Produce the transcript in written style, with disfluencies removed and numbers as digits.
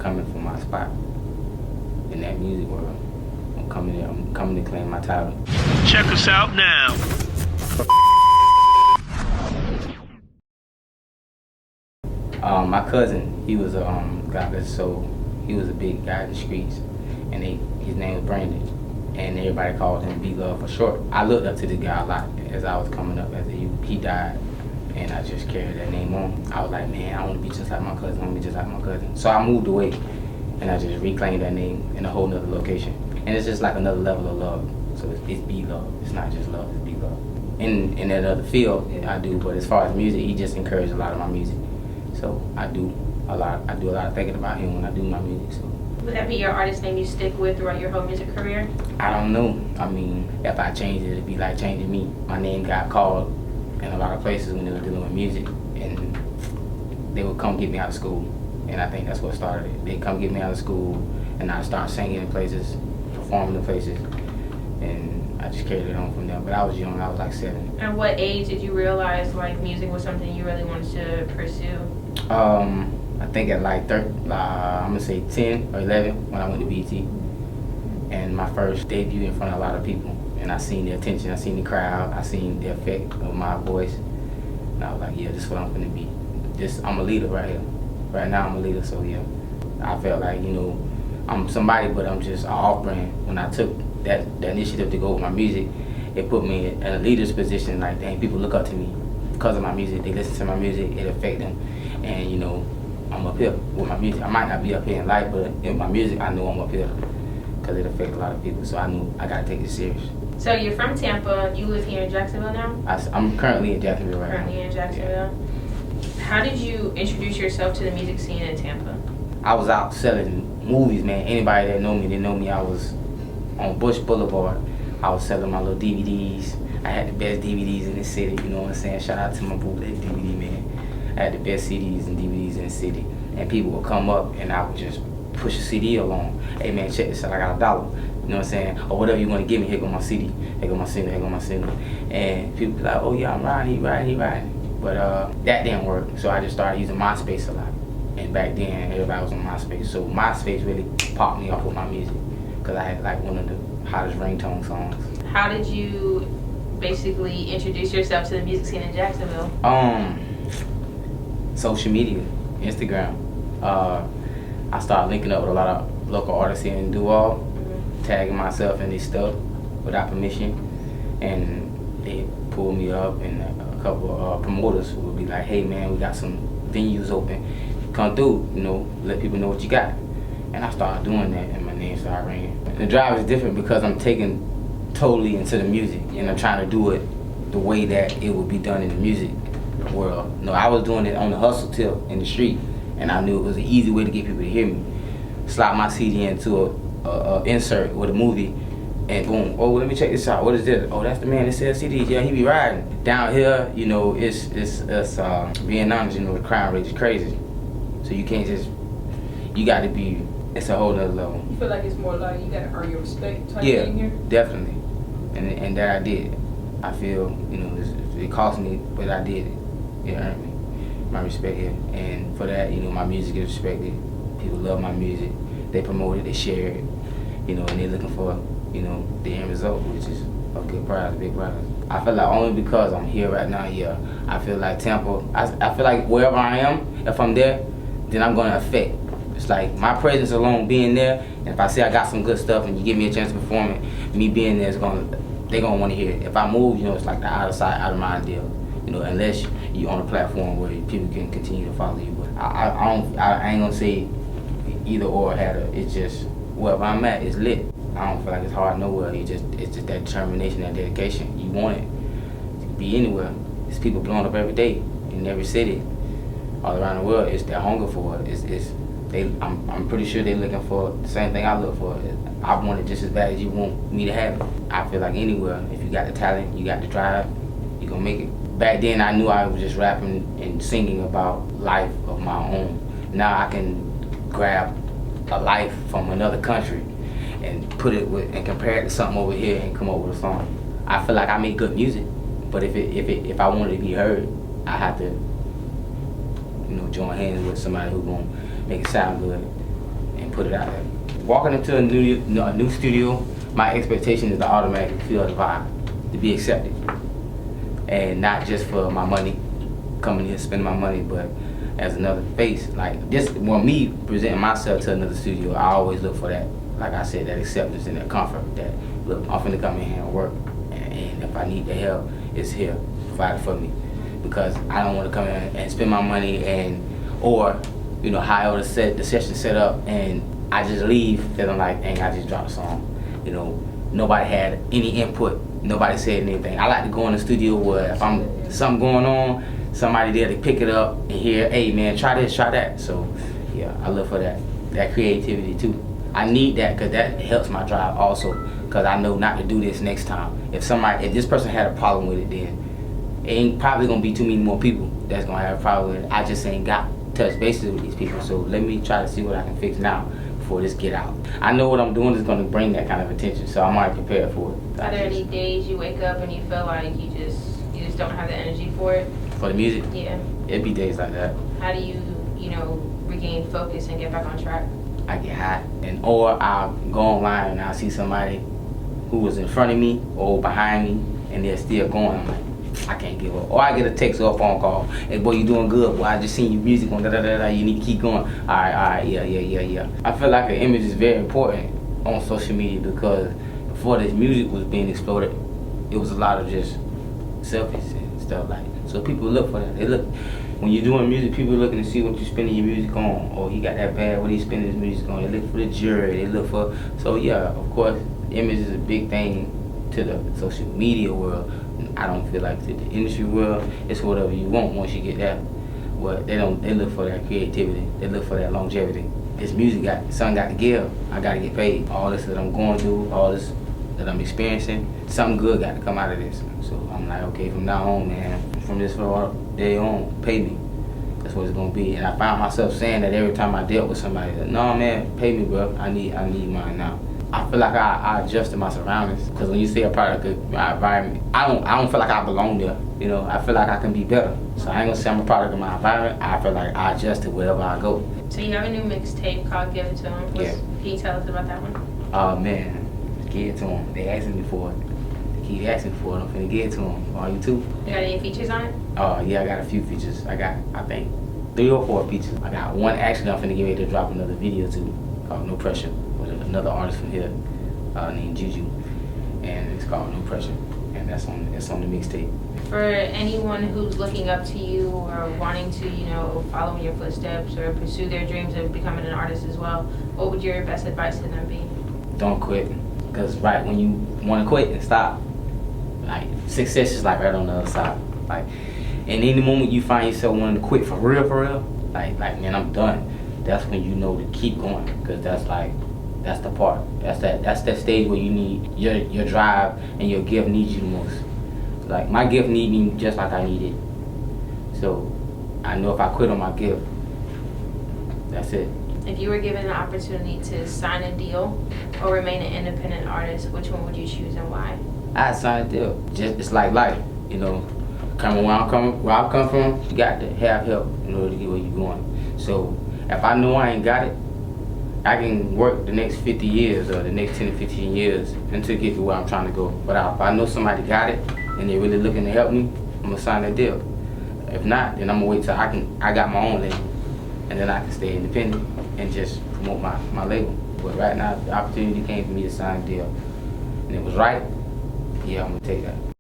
coming for my spot in that music world. I'm coming to claim my title. Check us out now. My cousin, he was a he was a big guy in the streets, and his name was Brandon, and everybody called him BLove for short. I looked up to this guy a lot as I was coming up as a youth. He died, and I just carried that name on. I was like, man, I want to be just like my cousin. I want to be just like my cousin. So I moved away, and I just reclaimed that name in a whole nother location. And it's just like another level of love. So it's BLove. It's not just love, it's BLove. In that other field, I do, but as far as music, he just encouraged a lot of my music. So I do a lot of thinking about him when I do my music. So. Would that be your artist name you stick with throughout your whole music career? I don't know. I mean, if I change it, it'd be like changing me. My name got called in a lot of places when they were dealing with music, and they would come get me out of school. And I think that's what started it. They'd come get me out of school, and I'd start singing in places, performing in places, and I just carried it on from there. But I was young. I was like 7. At what age did you realize like music was something you really wanted to pursue? I think at like I'm gonna say 10 or 11 when I went to BT, and my first debut in front of a lot of people, and I seen the attention, I seen the crowd, I seen the effect of my voice, and I was like, yeah, this is what I'm gonna be. I'm a leader right here. Right now I'm a leader, so yeah. I felt like, you know, I'm somebody, but I'm just an off-brand. When I took that initiative to go with my music, it put me in a leader's position. Like, dang, people look up to me because of my music. They listen to my music, it affects them. And, you know, I'm up here with my music. I might not be up here in life, but in my music, I know I'm up here because it affects a lot of people. So I knew I got to take it serious. So you're from Tampa. You live here in Jacksonville now? I'm currently in Jacksonville right now. Currently in Jacksonville. Yeah. How did you introduce yourself to the music scene in Tampa? I was out selling movies, man. Anybody that know me, they know me. I was on Bush Boulevard. I was selling my little DVDs. I had the best DVDs in the city, you know what I'm saying? Shout out to my bootleg DVD, man. I had the best CDs and DVDs in the city. And people would come up and I would just push a CD along. Hey man, check this out, I got $1. You know what I'm saying? Or whatever you want to give me, here go my CD. Here go my single, here go my single. And people be like, oh yeah, I'm riding, he riding. But that didn't work. So I just started using MySpace a lot. And back then, everybody was on MySpace. So MySpace really popped me off with my music. Because I had like one of the hottest ringtone songs. How did you basically introduce yourself to the music scene in Jacksonville? Social media, Instagram. I started linking up with a lot of local artists here in Duval, tagging myself in this stuff without permission, and they pulled me up, and a couple of promoters would be like, hey man, we got some venues open, come through, you know, let people know what you got. And I started doing that, and my name started ringing. The drive is different because I'm taking totally into the music, and I'm trying to do it the way that it would be done in the music world. No, I was doing it on the hustle tip in the street, and I knew it was an easy way to get people to hear me. Slide my CD into a insert with a movie, and boom, oh, let me check this out. What is this? Oh, that's the man that sells CDs. Yeah, he be riding. Down here, you know, it's being honest, you know, the crime rate is crazy. So you can't just, you got to be, it's a whole nother level. You feel like it's more like you got to earn your respect type yeah, thing here? Definitely. And that I did. I feel, you know, it cost me, but I did it. It earned me my respect here. And for that, you know, my music is respected. People love my music. They promote it, they share it, you know, and they're looking for, you know, the end result, which is a good prize, a big prize. I feel like only because I'm here right now, yeah, I feel like Tampa, I feel like wherever I am, if I'm there, then I'm going to affect. It's like my presence alone being there, and if I say I got some good stuff and you give me a chance to perform it, me being there is they're going to want to hear it. If I move, you know, it's like the out of sight, out of mind deal. You know, unless you're on a platform where people can continue to follow you. But I ain't gonna say either or had it. It's just wherever I'm at, it's lit. I don't feel like it's hard nowhere. It's just that determination, that dedication. You want it to be anywhere. There's people blowing up every day in every city, all around the world. It's their hunger for it. I'm pretty sure they're looking for the same thing I look for. I want it just as bad as you want me to have it. I feel like anywhere, if you got the talent, you got the drive, you gonna make it. Back then, I knew I was just rapping and singing about life of my own. Now I can grab a life from another country and put it with and compare it to something over here and come up with a song. I feel like I make good music, but if I wanted to be heard, I have to, you know, join hands with somebody who's gonna make it sound good put it out there. Walking into a new studio, my expectation is to automatically feel the vibe, to be accepted. And not just for my money, coming here spending my money, but as another face. Like this, when me presenting myself to another studio, I always look for that, like I said, that acceptance and that comfort, that look, I'm finna come in here and work, and if I need the help, it's here, provided for me. Because I don't want to come in and spend my money or you know, how the session set up and I just leave feeling like, dang, I just dropped a song. You know, nobody had any input, nobody said anything. I like to go in the studio where if I'm something going on, somebody there to pick it up and hear, hey man, try this, try that. So yeah, I look for that creativity too. I need that because that helps my drive also, because I know not to do this next time. If this person had a problem with it, then it ain't probably gonna be too many more people that's gonna have a problem with it. I just ain't got touch bases with these people, so let me try to see what I can fix now before this get out. I know what I'm doing is gonna bring that kind of attention, so I'm already prepared for it. Are there any days you wake up and you feel like you just don't have the energy for it? For the music? Yeah. It'd be days like that. How do you regain focus and get back on track? I get hot, or I'll go online and I'll see somebody who was in front of me or behind me and they're still going. I'm like, I can't give up. Or I get a text or a phone call. Hey boy, you doing good. Boy, I just seen your music on da-da-da-da. You need to keep going. All right, yeah. I feel like an image is very important on social media because before this music was being exploded, it was a lot of just selfies and stuff like that. So people look for that. They look, when you're doing music, people are looking to see what you're spending your music on. Oh, he got that bad, what he's spending his music on. They look for the jury, they look for, so yeah, of course, image is a big thing to the social media world. I don't feel like to the industry world, it's whatever you want once you get that. But they look for that creativity, they look for that longevity. This music something got to give, I got to get paid. All this that I'm going through, all this that I'm experiencing, something good got to come out of this. So I'm like, okay, from now on, man, from this day on, pay me. That's what it's gonna be. And I found myself saying that every time I dealt with somebody, that, no man, pay me, bro. I need mine now. I feel like I adjusted my surroundings, because when you say a product of my environment, I don't feel like I belong there. You know, I feel like I can be better. So I ain't gonna say I'm a product of my environment. I feel like I adjusted wherever I go. So you have a new mixtape called Give It To Him. Yeah. Can you tell us about that one? Oh man, give it to them. They asking me for it. They keep asking for it. I'm finna give it to them. Are you too? You got any features on it? Oh yeah, I got a few features. I got, I think, 3 or 4 features. I got one actually I'm finna get ready to drop another video to called No Pressure with another artist from here named Juju, and it's called No Pressure, and that's on the mixtape. For anyone who's looking up to you or wanting to, follow in your footsteps or pursue their dreams of becoming an artist as well, what would your best advice to them be? Don't quit, because right when you want to quit and stop, like success is like right on the other side. Like, and any moment you find yourself wanting to quit for real, like man, I'm done. That's when you know to keep going, because that's the part. That's that stage where you need your drive and your gift needs you the most. Like my gift need me just like I need it. So I know if I quit on my gift, that's it. If you were given an opportunity to sign a deal or remain an independent artist, which one would you choose and why? I'd sign a deal. Just it's like life, Coming where I come from, you got to have help in order to get where you're going. So if I know I ain't got it, I can work the next 50 years or the next 10 to 15 years until get to where I'm trying to go. But if I know somebody got it and they're really looking to help me, I'm gonna sign that deal. If not, then I'm gonna wait till I got my own label, and then I can stay independent and just promote my label. But right now, the opportunity came for me to sign a deal, and it was right. Yeah, I'm gonna take that.